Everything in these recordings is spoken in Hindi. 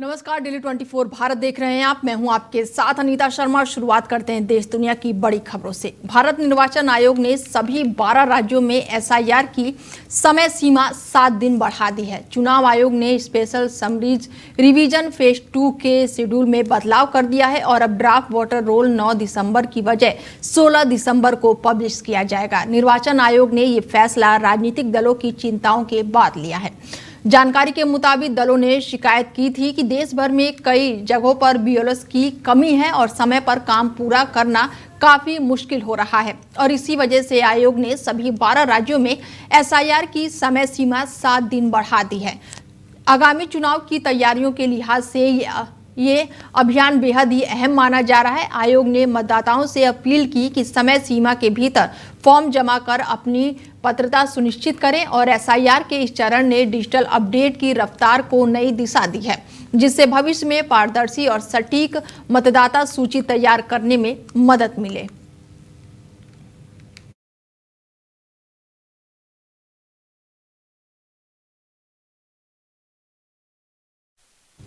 नमस्कार, डेली 24 भारत देख रहे हैं आप। मैं हूं आपके साथ अनीता शर्मा। शुरुआत करते हैं देश दुनिया की बड़ी खबरों से। भारत निर्वाचन आयोग ने सभी 12 राज्यों में एसआईआर की समय सीमा 7 दिन बढ़ा दी है। चुनाव आयोग ने स्पेशल समरीज रिवीजन फेज 2 के शेड्यूल में बदलाव कर दिया है और अब ड्राफ्ट वोटर रोल 9 दिसंबर की बजाय 16 दिसंबर को पब्लिश किया जाएगा। निर्वाचन आयोग ने ये फैसला राजनीतिक दलों की चिंताओं के बाद लिया है। जानकारी के मुताबिक दलों ने शिकायत की थी कि देश भर में कई जगहों पर बीएलओस की कमी है और समय पर काम पूरा करना काफी मुश्किल हो रहा है और इसी वजह से आयोग ने सभी 12 राज्यों में एसआईआर की समय सीमा 7 दिन बढ़ा दी है। आगामी चुनाव की तैयारियों के लिहाज से ये अभियान बेहद ही अहम माना जा रहा है। आयोग ने मतदाताओं से अपील की कि समय सीमा के भीतर फॉर्म जमा कर अपनी पात्रता सुनिश्चित करें और एसआईआर के इस चरण ने डिजिटल अपडेट की रफ्तार को नई दिशा दी है, जिससे भविष्य में पारदर्शी और सटीक मतदाता सूची तैयार करने में मदद मिले।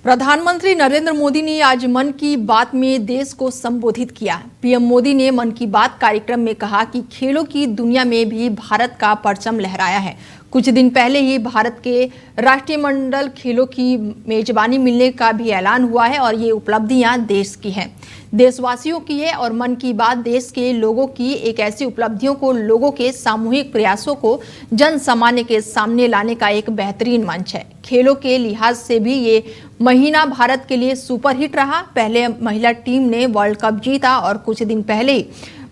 प्रधानमंत्री नरेंद्र मोदी ने आज मन की बात में देश को संबोधित किया। पीएम मोदी ने मन की बात कार्यक्रम में कहा कि खेलों की दुनिया में भी भारत का परचम लहराया है। कुछ दिन पहले ही भारत के राष्ट्रमंडल खेलों की मेजबानी मिलने का भी ऐलान हुआ है और ये उपलब्धियां देश की हैं, देशवासियों की है और मन की बात देश के लोगों की एक ऐसी उपलब्धियों को लोगों के सामूहिक प्रयासों को जन सामान्य के सामने लाने का एक बेहतरीन मंच है। खेलों के लिहाज से भी ये महीना भारत के लिए सुपरहिट रहा। पहले महिला टीम ने वर्ल्ड कप जीता और कुछ दिन पहले ही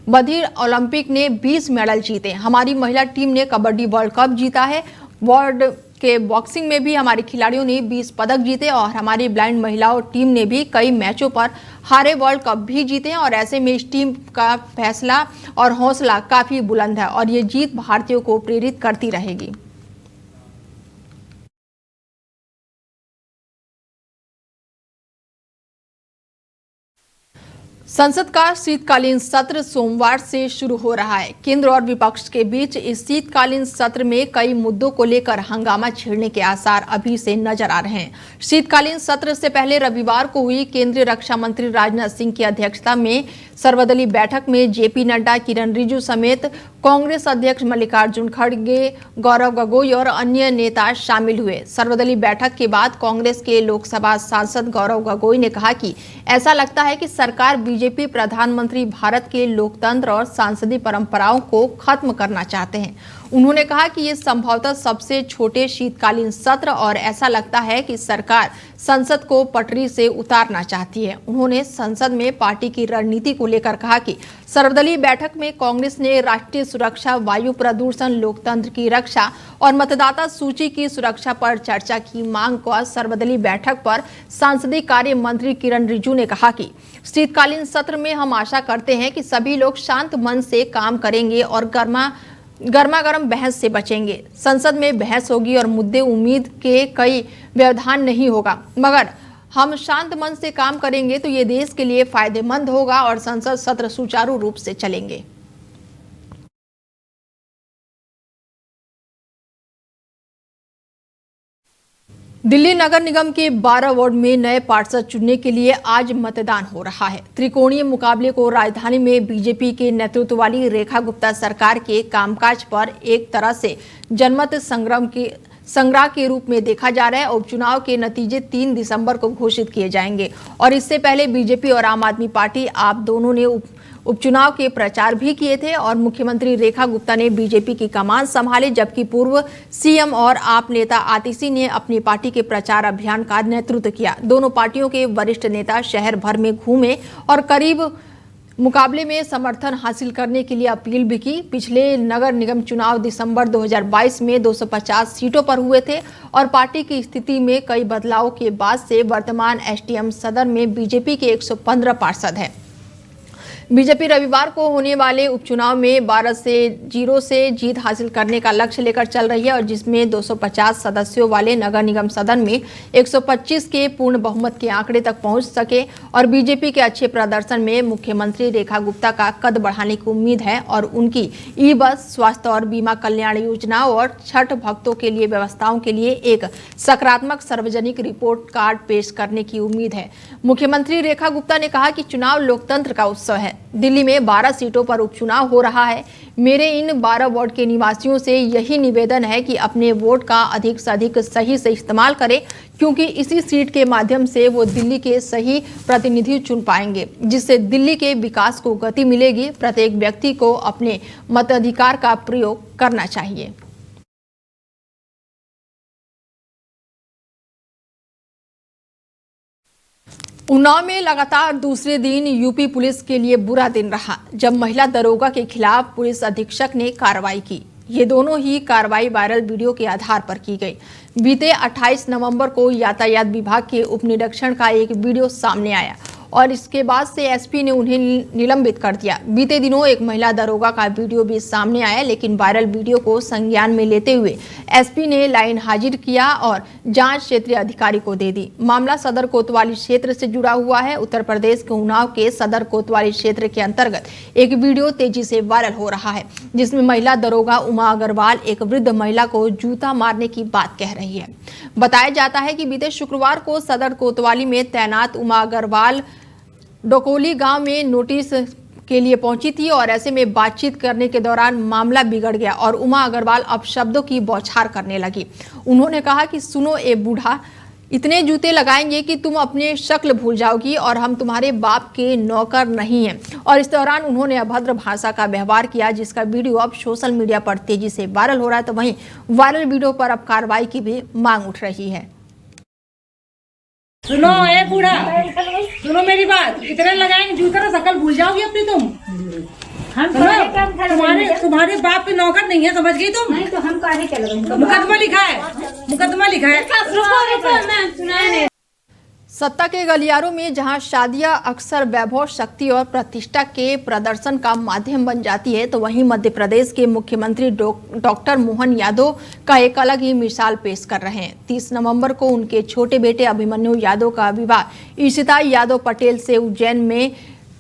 बधिर ओलंपिक ने 20 मेडल जीते। हमारी महिला टीम ने कबड्डी वर्ल्ड कप जीता है। वर्ल्ड के बॉक्सिंग में भी हमारे खिलाड़ियों ने 20 पदक जीते और हमारी ब्लाइंड महिलाओं टीम ने भी कई मैचों पर हारे वर्ल्ड कप भी जीते हैं और ऐसे में इस टीम का फैसला और हौसला काफी बुलंद है और ये जीत भारतीयों को प्रेरित करती रहेगी। संसद का शीतकालीन सत्र सोमवार से शुरू हो रहा है। केंद्र और विपक्ष के बीच इस शीतकालीन सत्र में कई मुद्दों को लेकर हंगामा छिड़ने के आसार अभी से नजर आ रहे हैं। शीतकालीन सत्र से पहले रविवार को हुई केंद्रीय रक्षा मंत्री राजनाथ सिंह की अध्यक्षता में सर्वदलीय बैठक में जेपी नड्डा, किरण रिजिजू समेत कांग्रेस अध्यक्ष मल्लिकार्जुन खड़गे, गौरव गोगोई और अन्य नेता शामिल हुए। सर्वदलीय बैठक के बाद कांग्रेस के लोकसभा सांसद गौरव गोगोई ने कहा कि ऐसा लगता है कि सरकार बीजेपी प्रधानमंत्री भारत के लोकतंत्र और सांसदीय परंपराओं को खत्म करना चाहते हैं। उन्होंने कहा कि ये संभवतः सबसे छोटे शीतकालीन सत्र और ऐसा लगता है कि सरकार संसद को पटरी से उतारना चाहती है। उन्होंने संसद में पार्टी की रणनीति को लेकर कहा कि सर्वदलीय बैठक में कांग्रेस ने राष्ट्रीय सुरक्षा, वायु प्रदूषण, लोकतंत्र की रक्षा और मतदाता सूची की सुरक्षा पर चर्चा की मांग को सर्वदलीय बैठक पर संसदीय कार्य मंत्री किरण रिजिजू ने कहा कि शीतकालीन सत्र में हम आशा करते हैं कि सभी लोग शांत मन से काम करेंगे और गर्मा गर्म बहस से बचेंगे। संसद में बहस होगी और मुद्दे उम्मीद के कई व्यवधान नहीं होगा, मगर हम शांत मन से काम करेंगे तो ये देश के लिए फायदेमंद होगा और संसद सत्र सुचारू रूप से चलेंगे। दिल्ली नगर निगम के 12 वार्ड में नए पार्षद चुनने के लिए आज मतदान हो रहा है। त्रिकोणीय मुकाबले को राजधानी में बीजेपी के नेतृत्व वाली रेखा गुप्ता सरकार के कामकाज पर एक तरह से जनमत संग्रह के रूप में देखा जा रहा है। उपचुनाव के नतीजे 3 दिसंबर को घोषित किए जाएंगे और इससे पहले बीजेपी और आम आदमी पार्टी आप दोनों ने उपचुनाव के प्रचार भी किए थे और मुख्यमंत्री रेखा गुप्ता ने बीजेपी की कमान संभाली, जबकि पूर्व सीएम और आप नेता आतिशी ने अपनी पार्टी के प्रचार अभियान का नेतृत्व किया। दोनों पार्टियों के वरिष्ठ नेता शहर भर में घूमे और करीब मुकाबले में समर्थन हासिल करने के लिए अपील भी की। पिछले नगर निगम चुनाव दिसंबर 2022 में 250 सीटों पर हुए थे और पार्टी की स्थिति में कई बदलावों के बाद से वर्तमान एसटीएम सदर में बीजेपी के 115 पार्षद हैं। बीजेपी रविवार को होने वाले उपचुनाव में 12-0 से जीत हासिल करने का लक्ष्य लेकर चल रही है और जिसमें 250 सदस्यों वाले नगर निगम सदन में 125 के पूर्ण बहुमत के आंकड़े तक पहुंच सके और बीजेपी के अच्छे प्रदर्शन में मुख्यमंत्री रेखा गुप्ता का कद बढ़ाने की उम्मीद है और उनकी ई बस, स्वास्थ्य और बीमा कल्याण योजना और छठ भक्तों के लिए व्यवस्थाओं के लिए एक सकारात्मक सार्वजनिक रिपोर्ट कार्ड पेश करने की उम्मीद है। मुख्यमंत्री रेखा गुप्ता ने कहा कि चुनाव लोकतंत्र का उत्सव है। दिल्ली में 12 सीटों पर उपचुनाव हो रहा है। मेरे इन 12 वार्ड के निवासियों से यही निवेदन है कि अपने वोट का अधिक से अधिक सही से इस्तेमाल करें, क्योंकि इसी सीट के माध्यम से वो दिल्ली के सही प्रतिनिधि चुन पाएंगे, जिससे दिल्ली के विकास को गति मिलेगी। प्रत्येक व्यक्ति को अपने मताधिकार का प्रयोग करना चाहिए। उन्नाव में लगातार दूसरे दिन यूपी पुलिस के लिए बुरा दिन रहा, जब महिला दरोगा के खिलाफ पुलिस अधीक्षक ने कार्रवाई की। ये दोनों ही कार्रवाई वायरल वीडियो के आधार पर की गई। बीते 28 नवंबर को यातायात विभाग के उप निरीक्षण का एक वीडियो सामने आया और इसके बाद से एसपी ने उन्हें निलंबित कर दिया। बीते दिनों एक महिला दरोगा का वीडियो भी सामने आया, लेकिन वायरल वीडियो को संज्ञान में लेते हुए एसपी ने लाइन हाजिर किया और जांच क्षेत्रीय अधिकारी को दे दी। मामला सदर कोतवाली क्षेत्र से जुड़ा हुआ है। उत्तर प्रदेश के उन्नाव के सदर कोतवाली क्षेत्र के अंतर्गत एक वीडियो तेजी से वायरल हो रहा है, जिसमें महिला दरोगा उमा अग्रवाल एक वृद्ध महिला को जूता मारने की बात कह रही है। बताया जाता है कि बीते शुक्रवार को सदर कोतवाली में तैनात उमा अग्रवाल डोकोली गांव में नोटिस के लिए पहुंची थी और ऐसे में बातचीत करने के दौरान मामला बिगड़ गया और उमा अग्रवाल अपशब्दों की बौछार करने लगी। उन्होंने कहा कि सुनो ए बूढ़ा, इतने जूते लगाएंगे कि तुम अपने शक्ल भूल जाओगी और हम तुम्हारे बाप के नौकर नहीं हैं। और इस दौरान उन्होंने अभद्र भाषा का व्यवहार किया, जिसका वीडियो अब सोशल मीडिया पर तेजी से वायरल हो रहा है। तो वहीं वायरल वीडियो पर अब कार्रवाई की भी मांग उठ रही है। सुनो ए बूढ़ा, सुनो मेरी बात, इतने लगाएंगे जूता तो शकल भूल जाओगी अपनी तुम। हम तुम्हारे बाप के नौकर नहीं है, समझ गई तुम? नहीं तो हम काहे क्या लगाएंगे? मुकदमा लिखा है, मुकदमा लिखा है। सत्ता के गलियारों में जहां शादियां अक्सर वैभव, शक्ति और प्रतिष्ठा के प्रदर्शन का माध्यम बन जाती है, तो वहीं मध्य प्रदेश के मुख्यमंत्री डॉक्टर मोहन यादव का एक अलग ही मिसाल पेश कर रहे हैं। 30 नवंबर को उनके छोटे बेटे अभिमन्यु यादव का विवाह ईशिता यादव पटेल से उज्जैन में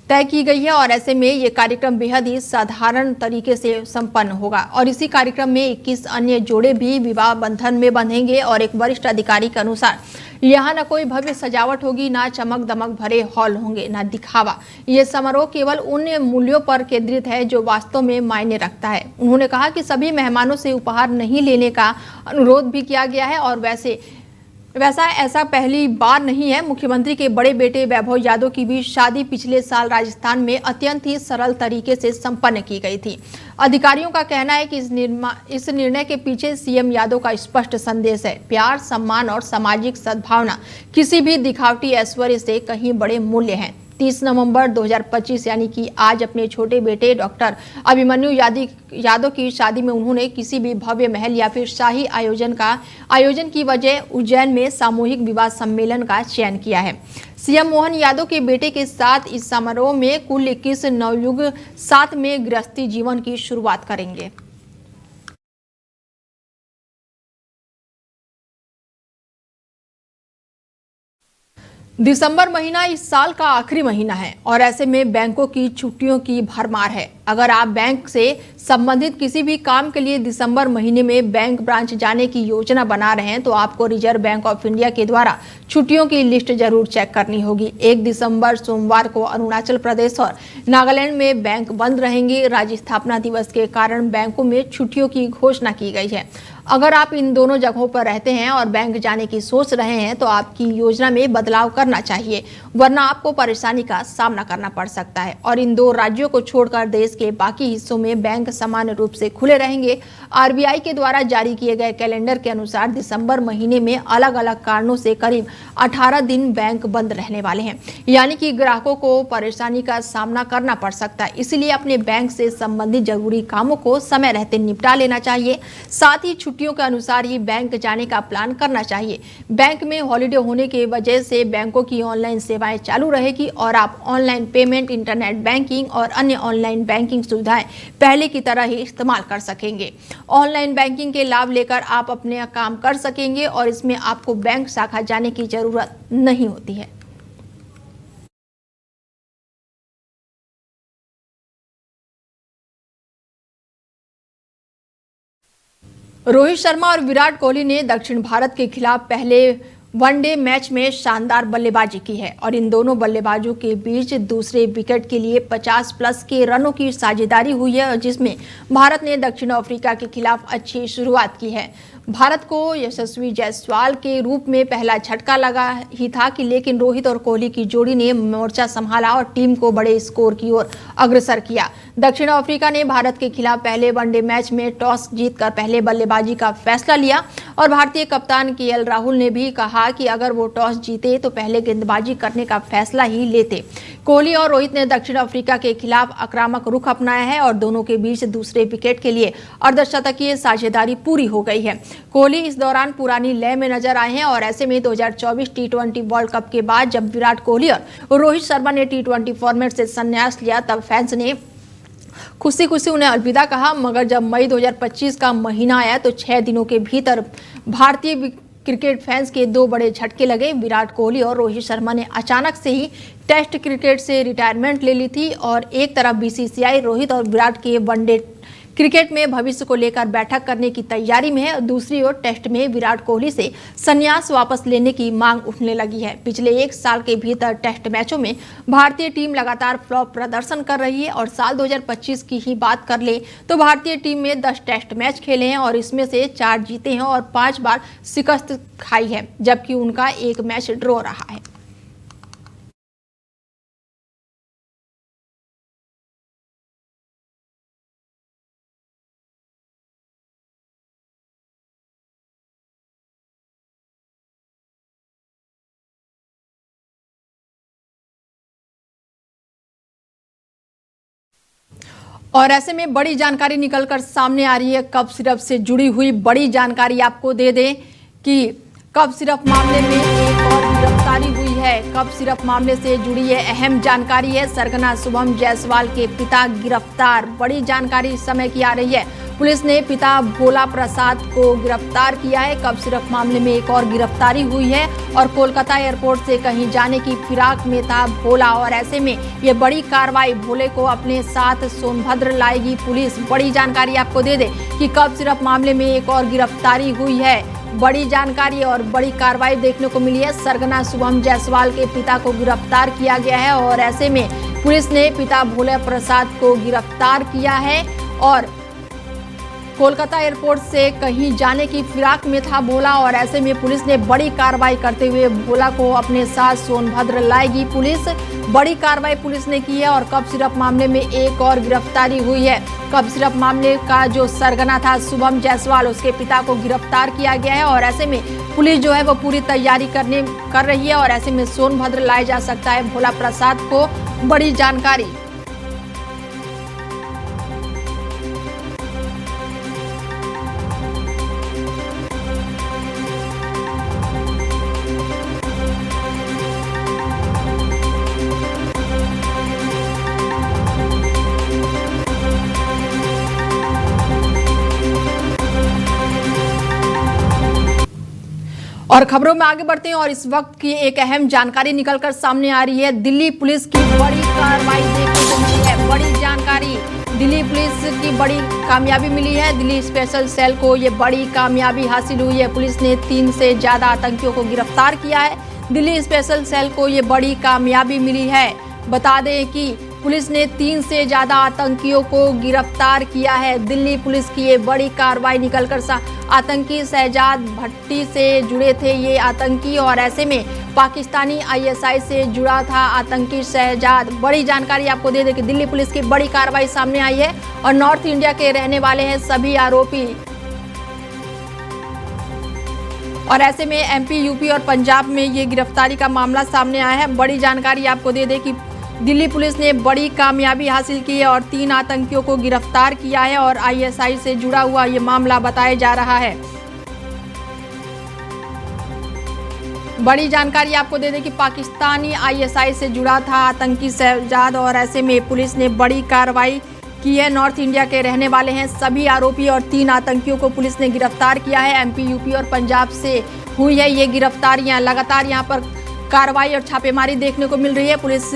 तय की गई है और ऐसे में ये कार्यक्रम बेहद ही साधारण तरीके से संपन्न होगा और इसी कार्यक्रम में 21 अन्य जोड़े भी विवाह बंधन में बंधेंगे और एक वरिष्ठ अधिकारी के अनुसार यहाँ न कोई भव्य सजावट होगी, ना चमक दमक भरे हॉल होंगे, ना दिखावा। ये समारोह केवल उन मूल्यों पर केंद्रित है जो वास्तव में मायने रखता है। उन्होंने कहा कि सभी मेहमानों से उपहार नहीं लेने का अनुरोध भी किया गया है और वैसा ऐसा पहली बार नहीं है। मुख्यमंत्री के बड़े बेटे वैभव यादव की भी शादी पिछले साल राजस्थान में अत्यंत ही सरल तरीके से संपन्न की गई थी। अधिकारियों का कहना है कि इस निर्णय के पीछे सीएम यादव का स्पष्ट संदेश है। प्यार, सम्मान और सामाजिक सद्भावना किसी भी दिखावटी ऐश्वर्य से कहीं बड़े मूल्य हैं। 30 नवंबर 2025 यानी कि आज अपने छोटे बेटे डॉक्टर अभिमन्यु यादव की शादी में उन्होंने किसी भी भव्य महल या फिर शाही आयोजन की बजाय उज्जैन में सामूहिक विवाह सम्मेलन का चयन किया है। सीएम मोहन यादव के बेटे के साथ इस समारोह में कुल 21 नवयुग साथ में गृहस्थी जीवन की शुरुआत करेंगे। दिसंबर महीना इस साल का आखिरी महीना है और ऐसे में बैंकों की छुट्टियों की भरमार है। अगर आप बैंक से संबंधित किसी भी काम के लिए दिसंबर महीने में बैंक ब्रांच जाने की योजना बना रहे हैं, तो आपको रिजर्व बैंक ऑफ इंडिया के द्वारा छुट्टियों की लिस्ट जरूर चेक करनी होगी। 1 दिसंबर सोमवार को अरुणाचल प्रदेश और नागालैंड में बैंक बंद रहेंगे। राज्य स्थापना दिवस के कारण बैंकों में छुट्टियों की घोषणा की गई है। अगर आप इन दोनों जगहों पर रहते हैं और बैंक जाने की सोच रहे हैं, तो आपकी योजना में बदलाव करना चाहिए, वरना आपको परेशानी का सामना करना पड़ सकता है। और इन 2 राज्यों को छोड़कर देश के बाकी हिस्सों में बैंक सामान्य रूप से खुले रहेंगे। आरबीआई के द्वारा जारी किए गए कैलेंडर के अनुसार दिसंबर महीने में अलग अलग कारणों से करीब 18 दिन बैंक बंद रहने वाले हैं, यानी कि ग्राहकों को परेशानी का सामना करना पड़ सकता है। इसलिए अपने बैंक से संबंधित जरूरी कामों को समय रहते निपटा लेना चाहिए। साथ ही छुट्टियों के अनुसार ही बैंक जाने का प्लान करना चाहिए। बैंक में हॉलिडे होने की वजह से बैंकों की ऑनलाइन सेवाएं चालू रहेगी और आप ऑनलाइन पेमेंट, इंटरनेट बैंकिंग और अन्य ऑनलाइन बैंकिंग सुविधाएं पहले की तरह ही इस्तेमाल कर सकेंगे। ऑनलाइन बैंकिंग के लाभ लेकर आप अपने काम कर सकेंगे और इसमें आपको बैंक शाखा जाने की जरूरत नहीं होती है। रोहित शर्मा और विराट कोहली ने दक्षिण भारत के खिलाफ पहले वनडे मैच में शानदार बल्लेबाजी की है और इन दोनों बल्लेबाजों के बीच दूसरे विकेट के लिए 50+ के रनों की साझेदारी हुई है, जिसमें भारत ने दक्षिण अफ्रीका के खिलाफ अच्छी शुरुआत की है। भारत को यशस्वी जायसवाल के रूप में पहला झटका लगा ही था लेकिन रोहित और कोहली की जोड़ी ने मोर्चा संभाला और टीम को बड़े स्कोर की ओर अग्रसर किया। दक्षिण अफ्रीका ने भारत के खिलाफ पहले वनडे मैच में टॉस जीतकर पहले बल्लेबाजी का फैसला लिया और भारतीय कप्तान केएल राहुल ने भी कहा कि अगर वो टॉस जीते तो पहले गेंदबाजी करने का फैसला ही लेते। कोहली और रोहित ने दक्षिण अफ्रीका के खिलाफ आक्रामक रुख अपनाया है और दोनों के बीच दूसरे विकेट के लिए अर्धशतकीय साझेदारी पूरी हो गई है। कोहली इस दौरान पुरानी लय में नजर आए हैं और ऐसे में 2024 टी20 वर्ल्ड कप के बाद जब विराट कोहली और रोहित शर्मा ने टी20 फॉर्मेट से संन्यास लिया तब फैंस ने खुशी खुशी उन्हें अलविदा कहा, मगर जब मई 2025 का महीना आया तो 6 दिनों के भीतर भारतीय क्रिकेट फैंस के 2 बड़े झटके लगे। विराट कोहली और रोहित शर्मा ने अचानक से ही टेस्ट क्रिकेट से रिटायरमेंट ले ली थी और एक तरफ बीसीसीआई रोहित और विराट के वनडे क्रिकेट में भविष्य को लेकर बैठक करने की तैयारी में है और दूसरी ओर टेस्ट में विराट कोहली से संन्यास वापस लेने की मांग उठने लगी है। पिछले 1 साल के भीतर टेस्ट मैचों में भारतीय टीम लगातार फ्लॉप प्रदर्शन कर रही है और साल 2025 की ही बात कर ले तो भारतीय टीम में 10 टेस्ट मैच खेले हैं और इसमें से 4 जीते हैं और 5 बार शिकस्त खाई है, जबकि उनका 1 मैच ड्रॉ रहा है। और ऐसे में बड़ी जानकारी निकलकर सामने आ रही है। कफ सिरप से जुड़ी हुई बड़ी जानकारी आपको दे दें कि कफ सिरप मामले में एक और गिरफ्तारी हुई है। कफ सिरप मामले से जुड़ी ये अहम जानकारी है। सरगना शुभम जायसवाल के पिता गिरफ्तार। बड़ी जानकारी इस समय की आ रही है। पुलिस ने पिता भोला प्रसाद को गिरफ्तार किया है। कफ सिरप मामले में एक और गिरफ्तारी हुई है और कोलकाता एयरपोर्ट से कहीं जाने की फिराक में था भोला और ऐसे में ये बड़ी कार्रवाई, भोले को अपने साथ सोनभद्र लाएगी पुलिस। बड़ी जानकारी आपको दे दे कि कफ सिरप मामले में एक और गिरफ्तारी हुई है। बड़ी जानकारी और बड़ी कार्रवाई देखने को मिली है। सरगना शुभम जायसवाल के पिता को गिरफ्तार किया गया है और ऐसे में पुलिस ने पिता भोले प्रसाद को गिरफ्तार किया है और कोलकाता एयरपोर्ट से कहीं जाने की फिराक में था भोला और ऐसे में पुलिस ने बड़ी कार्रवाई करते हुए भोला को अपने साथ सोनभद्र लाएगी पुलिस। बड़ी कार्रवाई पुलिस ने की है और कफ सिरप मामले में एक और गिरफ्तारी हुई है। कफ सिरप मामले का जो सरगना था शुभम जायसवाल, उसके पिता को गिरफ्तार किया गया है और ऐसे में पुलिस जो है वो पूरी तैयारी कर रही है और ऐसे में सोनभद्र लाया जा सकता है भोला प्रसाद को। बड़ी जानकारी। और खबरों में आगे बढ़ते हैं और इस वक्त की एक अहम जानकारी निकलकर सामने आ रही है। दिल्ली पुलिस की बड़ी कार्रवाई देखने को मिली है। बड़ी जानकारी, दिल्ली पुलिस की बड़ी कामयाबी मिली है। दिल्ली स्पेशल सेल को ये बड़ी कामयाबी हासिल हुई है। पुलिस ने 3 से ज्यादा आतंकियों को गिरफ्तार किया है। दिल्ली स्पेशल सेल को ये बड़ी कामयाबी मिली है। बता दें कि पुलिस ने 3 से ज्यादा आतंकियों को गिरफ्तार किया है। दिल्ली पुलिस की ये बड़ी कार्रवाई निकलकर आतंकी शहजाद भट्टी से जुड़े थे ये आतंकी और ऐसे में पाकिस्तानी आईएसआई से जुड़ा था आतंकी शहजाद। बड़ी जानकारी आपको दे दें कि दिल्ली पुलिस की बड़ी कार्रवाई सामने आई है और नॉर्थ इंडिया के रहने वाले हैं सभी आरोपी। और ऐसे में एमपी, यूपी और पंजाब में ये गिरफ्तारी का मामला सामने आया है। बड़ी जानकारी आपको दे दें कि दिल्ली पुलिस ने बड़ी कामयाबी हासिल की है और 3 आतंकियों को गिरफ्तार किया है और आईएसआई से जुड़ा हुआ ये मामला बताया जा रहा है। बड़ी जानकारी आपको दे दें कि पाकिस्तानी आईएसआई से जुड़ा था आतंकी शहजाद और ऐसे में पुलिस ने बड़ी कार्रवाई की है। नॉर्थ इंडिया के रहने वाले हैं सभी आरोपी और 3 आतंकियों को पुलिस ने गिरफ्तार किया है। एमपी, यूपी और पंजाब से हुई है ये गिरफ्तारियां। लगातार यहां पर कार्रवाई और छापेमारी देखने को मिल रही है। पुलिस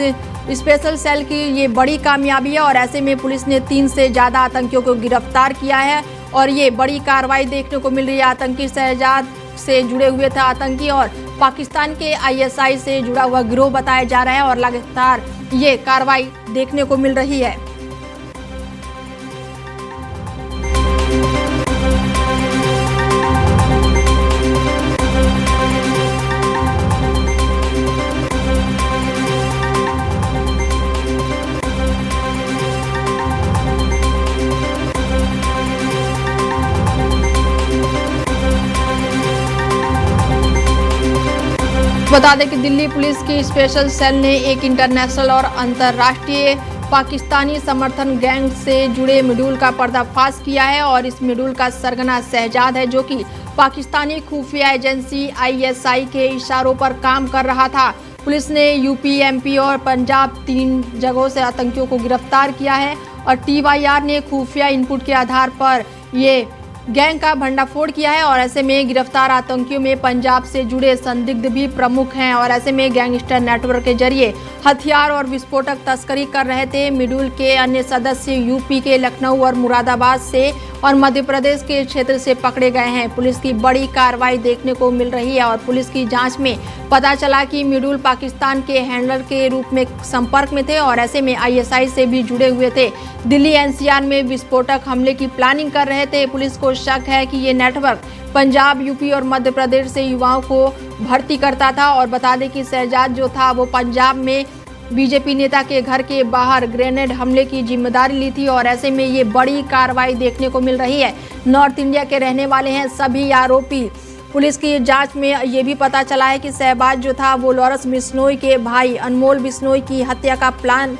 स्पेशल सेल की ये बड़ी कामयाबी है और ऐसे में पुलिस ने 3 से ज्यादा आतंकियों को गिरफ्तार किया है और ये बड़ी कार्रवाई देखने को मिल रही है। आतंकी शहजाद से जुड़े हुए थे आतंकी और पाकिस्तान के आईएसआई से जुड़ा हुआ गिरोह बताया जा रहा है और लगातार ये कार्रवाई देखने को मिल रही है। बता दें कि दिल्ली पुलिस की स्पेशल सेल ने एक इंटरनेशनल और अंतर्राष्ट्रीय पाकिस्तानी समर्थन गैंग से जुड़े मिडुल का पर्दाफाश किया है और इस मिडुल का सरगना शहजाद है जो कि पाकिस्तानी खुफिया एजेंसी आईएसआई के इशारों पर काम कर रहा था। पुलिस ने यूपी, एमपी और पंजाब 3 जगहों से आतंकियों को गिरफ्तार किया है और टीवाईआर ने खुफिया इनपुट के आधार पर ये गैंग का भंडाफोड़ किया है और ऐसे में गिरफ्तार आतंकियों में पंजाब से जुड़े संदिग्ध भी प्रमुख हैं और ऐसे में गैंगस्टर नेटवर्क के जरिए हथियार और विस्फोटक तस्करी कर रहे थे। मिडुल के अन्य सदस्य यूपी के लखनऊ और मुरादाबाद से और मध्य प्रदेश के क्षेत्र से पकड़े गए हैं। पुलिस की बड़ी कार्रवाई देखने को मिल रही है और पुलिस की जांच में पता चला कि मिडुल पाकिस्तान के हैंडलर के रूप में संपर्क में थे और ऐसे में आईएसआई से भी जुड़े हुए थे। दिल्ली एनसीआर में विस्फोटक हमले की प्लानिंग कर रहे थे। पुलिस को शक है कि ये नेटवर्क पंजाब, यूपी और मध्य प्रदेश से युवाओं को भर्ती करता था और बता दें कि शहजाद जो था वो पंजाब में बीजेपी नेता के घर के बाहर ग्रेनेड हमले की जिम्मेदारी ली थी और ऐसे में ये बड़ी कार्रवाई देखने को मिल रही है। नॉर्थ इंडिया के रहने वाले हैं सभी आरोपी। पुलिस की जांच में ये भी पता चला है कि शहबाज जो था वो लॉरेंस बिश्नोई के भाई अनमोल बिश्नोई की हत्या का प्लान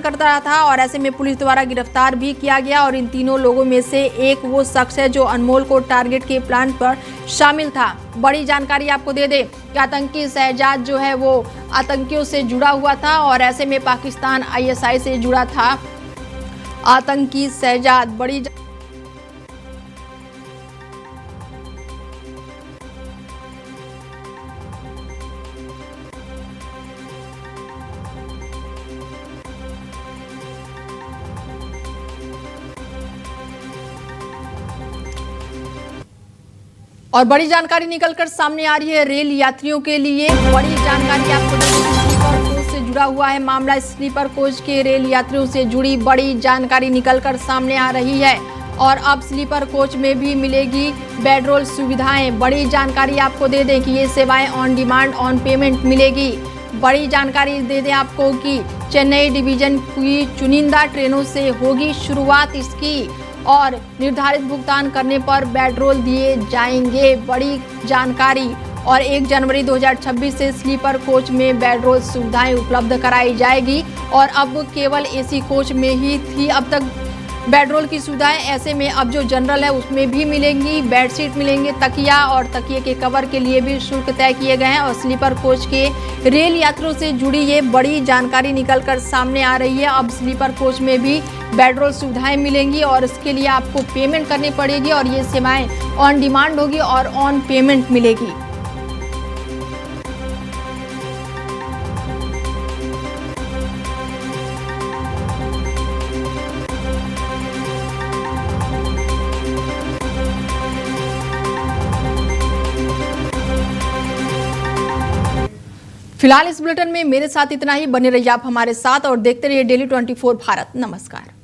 करता था और ऐसे में पुलिस द्वारा गिरफ्तार भी किया गया और इन तीनों लोगों में से एक वो शख्स है जो अनमोल को टारगेट के प्लान पर शामिल था। बड़ी जानकारी आपको दे दे कि आतंकी शहजाद जो है वो आतंकियों से जुड़ा हुआ था और ऐसे में पाकिस्तान आईएसआई से जुड़ा था आतंकी शहजाद। बड़ी और बड़ी जानकारी निकलकर सामने आ रही है रेल यात्रियों के लिए। बड़ी जानकारी आपको स्लीपर कोच से जुड़ा हुआ है मामला। स्लीपर कोच के रेल यात्रियों से जुड़ी बड़ी जानकारी निकलकर सामने आ रही है और अब स्लीपर कोच में भी मिलेगी बेडरोल सुविधाएं। बड़ी जानकारी आपको दे दें कि ये सेवाएं ऑन डिमांड ऑन पेमेंट मिलेगी। बड़ी जानकारी दे दें आपको कि चेन्नई डिवीजन की चुनिंदा ट्रेनों से होगी शुरुआत इसकी और निर्धारित भुगतान करने पर बेडरोल दिए जाएंगे। बड़ी जानकारी और 1 जनवरी 2026 से स्लीपर कोच में बेडरोल सुविधाएं उपलब्ध कराई जाएगी और अब केवल एसी कोच में ही थी अब तक बेडरोल की सुविधाएं। ऐसे में अब जो जनरल है उसमें भी मिलेंगी, बेडशीट मिलेंगे, तकिया और तकिए के कवर के लिए भी शुल्क तय किए गए हैं और स्लीपर कोच के रेल यात्रियों से जुड़ी ये बड़ी जानकारी निकलकर सामने आ रही है। अब स्लीपर कोच में भी बेडरोल सुविधाएं मिलेंगी और इसके लिए आपको पेमेंट करनी पड़ेगी और ये सेवाएं ऑन डिमांड होगी और ऑन पेमेंट मिलेगी। फिलहाल इस बुलेटिन में मेरे साथ इतना ही। बने रहिए आप हमारे साथ और देखते रहिए डेली 24 भारत। नमस्कार।